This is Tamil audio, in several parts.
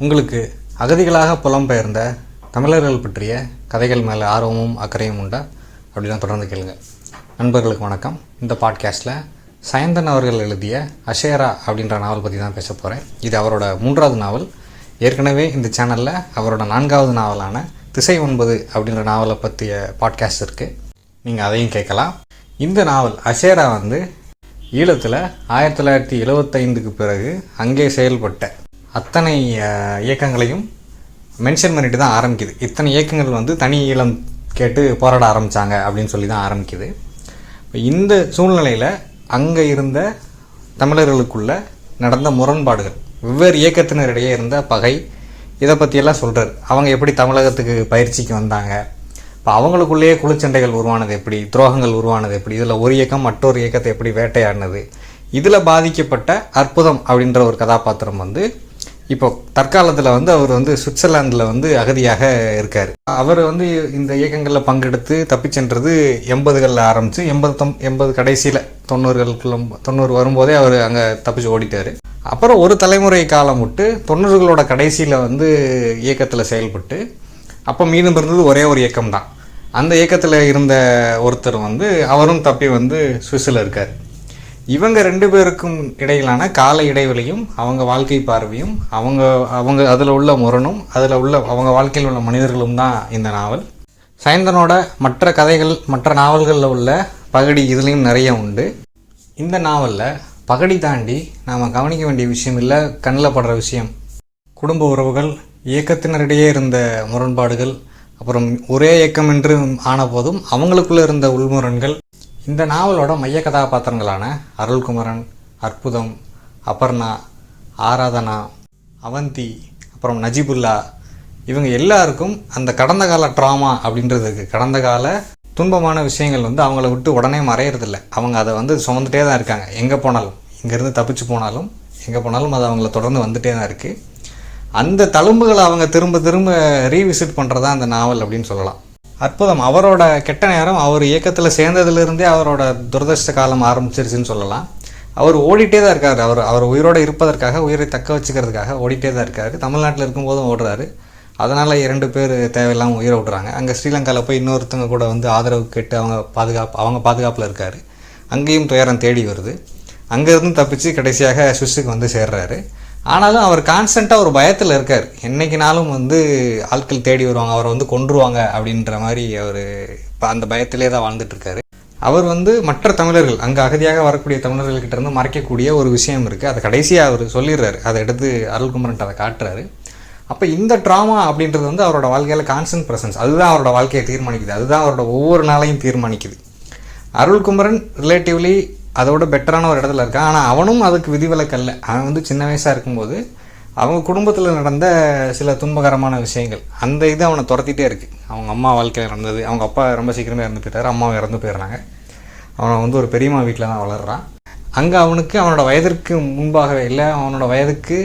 உங்களுக்கு அகதிகளாக புலம்பெயர்ந்த தமிழர்கள் பற்றிய கதைகள் மேலே ஆர்வமும் அக்கறையும் உண்டா அப்படின்னா தொடர்ந்து கேளுங்க. நண்பர்களுக்கு வணக்கம். இந்த பாட்காஸ்ட்டில் சயந்தன் அவர்கள் எழுதிய அஷேரா அப்படின்ற நாவல் பற்றி தான் பேச போகிறேன். இது அவரோட 3வது நாவல். ஏற்கனவே இந்த சேனலில் அவரோட 4வது நாவலான திசை 9 அப்படின்ற நாவலை பற்றிய பாட்காஸ்ட் இருக்குது, நீங்கள் அதையும் கேட்கலாம். இந்த நாவல் அஷேரா ஈழத்தில் 1975க்கு பிறகு அங்கே செயல்பட்ட அத்தனை இயக்கங்களையும் மென்ஷன் பண்ணிட்டு தான் ஆரம்பிக்குது. இத்தனை இயக்கங்கள் தனி ஈழம் கேட்டு போராட ஆரம்பித்தாங்க அப்படின்னு சொல்லி தான் ஆரம்பிக்குது. இந்த சூழ்நிலையில் அங்கே இருந்த தமிழர்களுக்குள்ள நடந்த முரண்பாடுகள், வெவ்வேறு இயக்கத்தினரிடையே இருந்த பகை, இதை பற்றியெல்லாம் சொல்கிறார். அவங்க எப்படி தமிழகத்துக்கு பயிற்சிக்கு வந்தாங்க, இப்போ அவங்களுக்குள்ளேயே குழுச்சண்டைகள் உருவானது எப்படி, துரோகங்கள் உருவானது எப்படி, இதில் ஒரு இயக்கம் மற்றொரு இயக்கத்தை எப்படி வேட்டையாடினது, இதில் பாதிக்கப்பட்ட அற்புதம் அப்படின்ற ஒரு கதாபாத்திரம் இப்போ தற்காலத்தில் அவர் சுவிட்சர்லாந்தில் அகதியாக இருக்கார். அவர் இந்த இயக்கங்களில் பங்கெடுத்து தப்பிச்சென்றது 80களில் ஆரம்பித்து 80 கடைசியில் 90 வரும்போதே அவர் அங்கே தப்பிச்சு ஓடிட்டார். அப்புறம் ஒரு தலைமுறை காலம் விட்டு 90களோட கடைசியில் இயக்கத்தில் செயல்பட்டு அப்போ மீதம் இருந்தது ஒரே ஒரு இயக்கம்தான். அந்த இயக்கத்தில் இருந்த ஒருத்தர் அவரும் தப்பி சுவிஸில் இருக்கார். இவங்க 2 பேருக்கும் இடையிலான கால இடைவெளியும் அவங்க வாழ்க்கை பார்வையும் அவங்க அதில் உள்ள முரணும் அதில் உள்ள அவங்க வாழ்க்கையில் உள்ள மனிதர்களும் தான் இந்த நாவல். சயந்தனோட மற்ற கதைகள் மற்ற நாவல்களில் உள்ள பகடி இதுலேயும் நிறைய உண்டு. இந்த நாவலில் பகடி தாண்டி நாம் கவனிக்க வேண்டிய விஷயம் இல்லை, கண்ணில் படுற விஷயம் குடும்ப உறவுகள், இயக்கத்தினரிடையே இருந்த முரண்பாடுகள், அப்புறம் ஒரே இயக்கம் என்று ஆன போதும் அவங்களுக்குள்ளே இருந்த உள்முரண்கள். இந்த நாவலோட மைய கதாபாத்திரங்களான அருள்குமரன், அற்புதம், அபர்ணா, ஆராதனா, அவந்தி, அப்புறம் நஜிபுல்லா, இவங்க எல்லாருக்கும் அந்த கடந்த கால ட்ராமா அப்படின்றது இருக்குது. கடந்த கால துன்பமான விஷயங்கள் அவங்கள விட்டு உடனே மறையறதில்லை. அவங்க அதை சுமந்துட்டே தான் இருக்காங்க. எங்கே போனாலும், இங்கேருந்து தப்பிச்சு போனாலும் எங்கே போனாலும் அது அவங்கள தொடர்ந்து வந்துட்டே தான் இருக்குது. அந்த தழும்புகளை அவங்க திரும்ப திரும்ப ரீவிசிட் பண்ணுறதா அந்த நாவல் அப்படின்னு சொல்லலாம். அற்புதம் அவரோட கெட்ட நேரம் அவர் இயக்கத்தில் சேர்ந்ததுலேருந்தே அவரோட துரதிர்ஷ்ட காலம் ஆரம்பிச்சிருச்சுன்னு சொல்லலாம். அவர் ஓடிட்டே தான் இருக்கார். அவர் உயிரோடு இருப்பதற்காக, உயிரை தக்க வச்சுக்கிறதுக்காக ஓடிட்டே தான் இருக்கார். தமிழ்நாட்டில் இருக்கும்போதும் ஓடுறாரு. அதனால் 2 பேர் தேவையில்லாமல் உயிரை விட்றாங்க. அங்கே ஸ்ரீலங்காவில் போய் இன்னொருத்தங்க கூட ஆதரவு கேட்டு அவங்க பாதுகாப்பில் இருக்கார். அங்கேயும் துயரம் தேடி வருது. அங்கேருந்து தப்பிச்சு கடைசியாக சுவிஸுக்கு சேர்றாரு. ஆனாலும் அவர் கான்ஸ்டண்ட்டாக ஒரு பயத்தில் இருக்கார். என்றைக்குனாலும் ஆட்கள் தேடி வருவாங்க, அவரை கொன்றுவாங்க அப்படின்ற மாதிரி அவர் இப்போ அந்த பயத்திலே தான் வாழ்ந்துட்டுருக்காரு. அவர் மற்ற தமிழர்கள், அங்கே அகதியாக வரக்கூடிய தமிழர்கள்கிட்ட இருந்து மறைக்கக்கூடிய ஒரு விஷயம் இருக்குது. அதை கடைசியாக அவர் சொல்லிடுறாரு. அதை எடுத்து அருள்குமரன்ட்டு அதை காட்டுறாரு. அப்போ இந்த ட்ராமா அப்படின்றது அவரோட வாழ்க்கையில் கான்ஸ்டன்ட் ப்ரெசன்ஸ், அதுதான் அவரோட வாழ்க்கையை தீர்மானிக்குது. அதுதான் அவரோட ஒவ்வொரு நாளையும் தீர்மானிக்குது. அருள்குமரன் ரிலேட்டிவ்லி அதோட பெட்டரான ஒரு இடத்துல இருக்கான். ஆனால் அவனும் அதுக்கு விதிவிலக்கல்ல. அவன் சின்ன வயசாக இருக்கும்போது அவங்க குடும்பத்தில் நடந்த சில துன்பகரமான விஷயங்கள், அந்த இது அவனை துரத்திட்டே இருக்குது. அவங்க அம்மா வாழ்க்கையில் நடந்தது. அவங்க அப்பா ரொம்ப சீக்கிரமே இறந்து போயிட்டார், அம்மாவும் இறந்து போயிடுறாங்க. அவனை ஒரு பெரியம்மா வீட்டில் தான் வளர்கிறான். அங்கே அவனுக்கு அவனோட வயதிற்கு முன்பாகவே இல்லை, அவனோட வயதுக்கு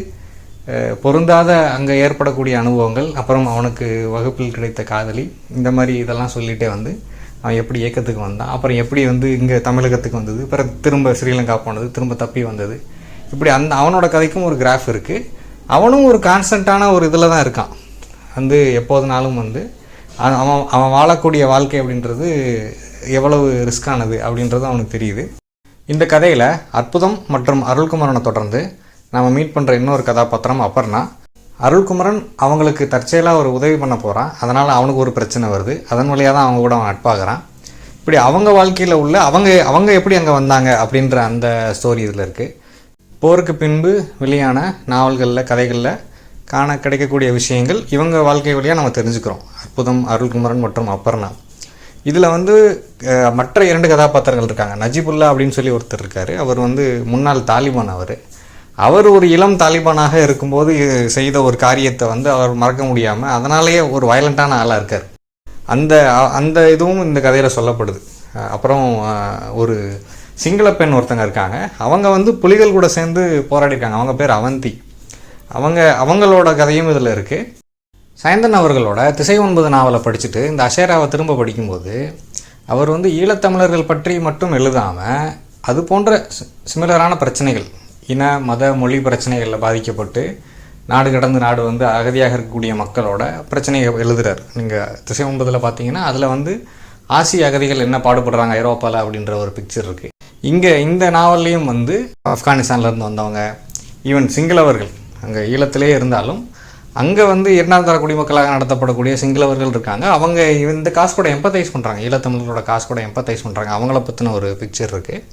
பொருந்தாத அங்கே ஏற்படக்கூடிய அனுபவங்கள், அப்புறம் அவனுக்கு வகுப்பில் கிடைத்த காதலி, இந்த மாதிரி இதெல்லாம் சொல்லிகிட்டே அவன் எப்படி இயக்கத்துக்கு வந்தான், அப்புறம் எப்படி இங்கே தமிழகத்துக்கு வந்தது, பிறகு திரும்ப ஸ்ரீலங்கா போனது, திரும்ப தப்பி வந்தது, இப்படி அவனோட கதைக்கும் ஒரு கிராஃப் இருக்குது. அவனும் ஒரு கான்ஸ்டண்ட்டான ஒரு இதில் தான் இருக்கான். எப்போதுனாலும் அவன் வாழக்கூடிய வாழ்க்கை அப்படின்றது எவ்வளவு ரிஸ்கானது அப்படின்றது அவனுக்கு தெரியுது. இந்த கதையில் அற்புதம் மற்றும் அருள்குமரனை தொடர்ந்து நாம் மீட் பண்ணுற இன்னொரு கதாபாத்திரம் அபர்ணா. அருள்குமரன் அவங்களுக்கு தற்செயலாக ஒரு உதவி பண்ண போகிறான். அதனால் அவனுக்கு ஒரு பிரச்சனை வருது. அதன் வழியாக தான் அவங்க கூட அவன் நட்பாகிறான். இப்படி அவங்க வாழ்க்கையில் உள்ள அவங்க எப்படி அங்கே வந்தாங்க அப்படின்ற அந்த ஸ்டோரி இதில் இருக்குது. போருக்கு பின்பு வெளியான நாவல்களில், கதைகளில் காண கிடைக்கக்கூடிய விஷயங்கள் இவங்க வாழ்க்கை வழியாக நம்ம தெரிஞ்சுக்கிறோம். அற்புதம், அருள்குமரன் மற்றும் அபர்ணா. இதில் மற்ற 2 கதாபாத்திரங்கள் இருக்காங்க. நஜிபுல்லா அப்படின்னு சொல்லி ஒருத்தர் இருக்கார். அவர் முன்னாள் தாலிபான். அவர் ஒரு இளம் தாலிபானாக இருக்கும்போது செய்த ஒரு காரியத்தை அவர் மறக்க முடியாமல் அதனாலேயே ஒரு வயலண்ட்டான ஆளாக இருக்கார். அந்த இதுவும் இந்த கதையில் சொல்லப்படுது. அப்புறம் ஒரு சிங்கள பெண் ஒருத்தங்க இருக்காங்க. அவங்க புலிகள் கூட சேர்ந்து போராடிருக்காங்க. அவங்க பேர் அவந்தி. அவங்களோட கதையும் இதில் இருக்குது. சயந்தன் அவர்களோட திசை 9 நாவலை படிச்சுட்டு இந்த அஷேராவை திரும்ப படிக்கும்போது அவர் ஈழத்தமிழர்கள் பற்றி மட்டும் எழுதாமல் அது போன்ற சிமிலரான பிரச்சனைகள், இன மத மொழி பிரச்சனைகளில் பாதிக்கப்பட்டு நாடு கடந்து நாடு வந்து அகதியாக இருக்கக்கூடிய மக்களோட பிரச்சனையை எழுதுகிறார். நீங்கள் திசை 9 பார்த்தீங்கன்னா அதில் வந்து ஆசிய அகதிகள் என்ன பாடுபடுறாங்க ஐரோப்பாவில் அப்படின்ற ஒரு பிக்சர் இருக்குது. இங்கே இந்த நாவல்லையும் வந்து ஆப்கானிஸ்தான்லேருந்து வந்தவங்க, ஈவன் சிங்களவர்கள் அங்கே ஈழத்திலே இருந்தாலும் அங்கே வந்து 2ஆம் தர குடிமக்களாக நடத்தப்படக்கூடிய சிங்களவர்கள் இருக்காங்க. அவங்க இந்த காசு கூட எம்பத்தைஸ் பண்ணுறாங்க, ஈழத்தமிழர்களோட காசு கூட எம்பத்தைஸ் பண்ணுறாங்க. அவங்கள பற்றின ஒரு பிக்சர் இருக்குது.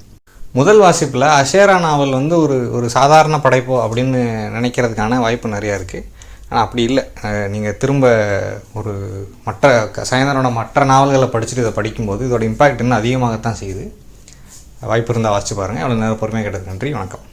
முதல் வாசிப்பில் அஷேரா நாவல் வந்து ஒரு சாதாரண படைப்போ அப்படின்னு நினைக்கிறதுக்கான வாய்ப்பு நிறையா இருக்குது. ஆனால் அப்படி இல்லை. நீங்கள் திரும்ப ஒரு சயந்தனோட மற்ற நாவல்களை படிச்சுட்டு இதை படிக்கும்போது இதோட இம்பாக்ட் இன்னும் அதிகமாகத்தான் செய்யுது. வாய்ப்பு இருந்தால் வாசிச்சு பாருங்கள். அவ்வளோ நேரம் பொறுமையாக கேட்டதுக்கு நன்றி. வணக்கம்.